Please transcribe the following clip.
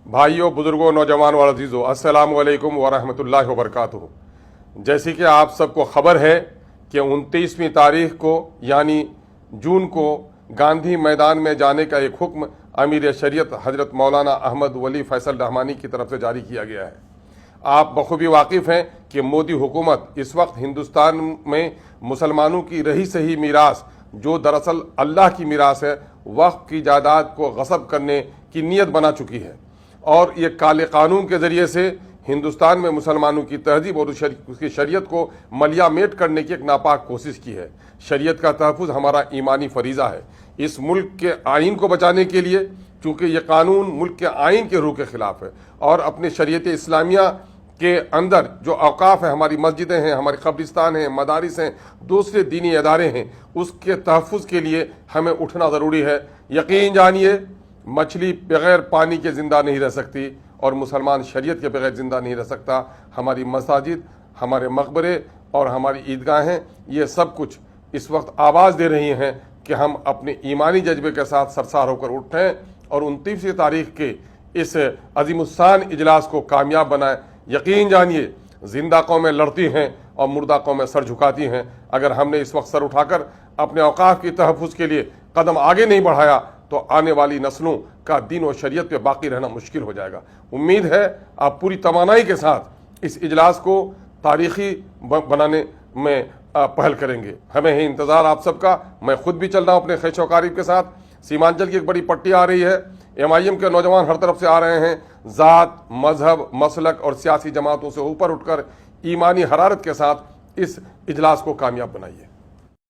بھائیوں، بزرگوں، نوجوان اور عزیزوں، السلام علیکم ورحمۃ اللہ وبرکاتہ۔ جیسے کہ آپ سب کو خبر ہے کہ 29ویں تاریخ کو یعنی جون کو گاندھی میدان میں جانے کا ایک حکم امیر شریعت حضرت مولانا احمد ولی فیصل رحمانی کی طرف سے جاری کیا گیا ہے۔ آپ بخوبی واقف ہیں کہ مودی حکومت اس وقت ہندوستان میں مسلمانوں کی رہی سہی میراث، جو دراصل اللہ کی میراث ہے، وقف کی جائیداد کو غصب کرنے کی نیت بنا چکی ہے، اور یہ کالے قانون کے ذریعے سے ہندوستان میں مسلمانوں کی تہذیب اور اس کی شریعت کو ملیا میٹ کرنے کی ایک ناپاک کوشش کی ہے۔ شریعت کا تحفظ ہمارا ایمانی فریضہ ہے۔ اس ملک کے آئین کو بچانے کے لیے، چونکہ یہ قانون ملک کے آئین کے روح کے خلاف ہے اور اپنے شریعت اسلامیہ کے اندر جو اوقاف ہیں، ہماری مسجدیں ہیں، ہمارے قبرستان ہیں، مدارس ہیں، دوسرے دینی ادارے ہیں، اس کے تحفظ کے لیے ہمیں اٹھنا ضروری ہے۔ یقین جانیے، مچھلی بغیر پانی کے زندہ نہیں رہ سکتی اور مسلمان شریعت کے بغیر زندہ نہیں رہ سکتا۔ ہماری مساجد، ہمارے مقبرے اور ہماری عیدگاہیں، یہ سب کچھ اس وقت آواز دے رہی ہیں کہ ہم اپنے ایمانی جذبے کے ساتھ سرشار ہو کر اٹھیں اور 29ویں تاریخ کے اس عظیم الشان اجلاس کو کامیاب بنائیں۔ یقین جانیے، زندہ قومیں لڑتی ہیں اور مردہ قومیں سر جھکاتی ہیں۔ اگر ہم نے اس وقت سر اٹھا کر اپنے اوقاف کی تحفظ کے لیے قدم آگے نہیں بڑھایا تو آنے والی نسلوں کا دین و شریعت پہ باقی رہنا مشکل ہو جائے گا۔ امید ہے آپ پوری توانائی کے ساتھ اس اجلاس کو تاریخی بنانے میں پہل کریں گے۔ ہمیں ہے انتظار آپ سب کا۔ میں خود بھی چل رہا ہوں اپنے خیش و قاریب کے ساتھ۔ سیمانچل کی ایک بڑی پٹی آ رہی ہے، MIM کے نوجوان ہر طرف سے آ رہے ہیں۔ ذات، مذہب، مسلک اور سیاسی جماعتوں سے اوپر اٹھ کر ایمانی حرارت کے ساتھ اس اجلاس کو کامیاب بنائیے۔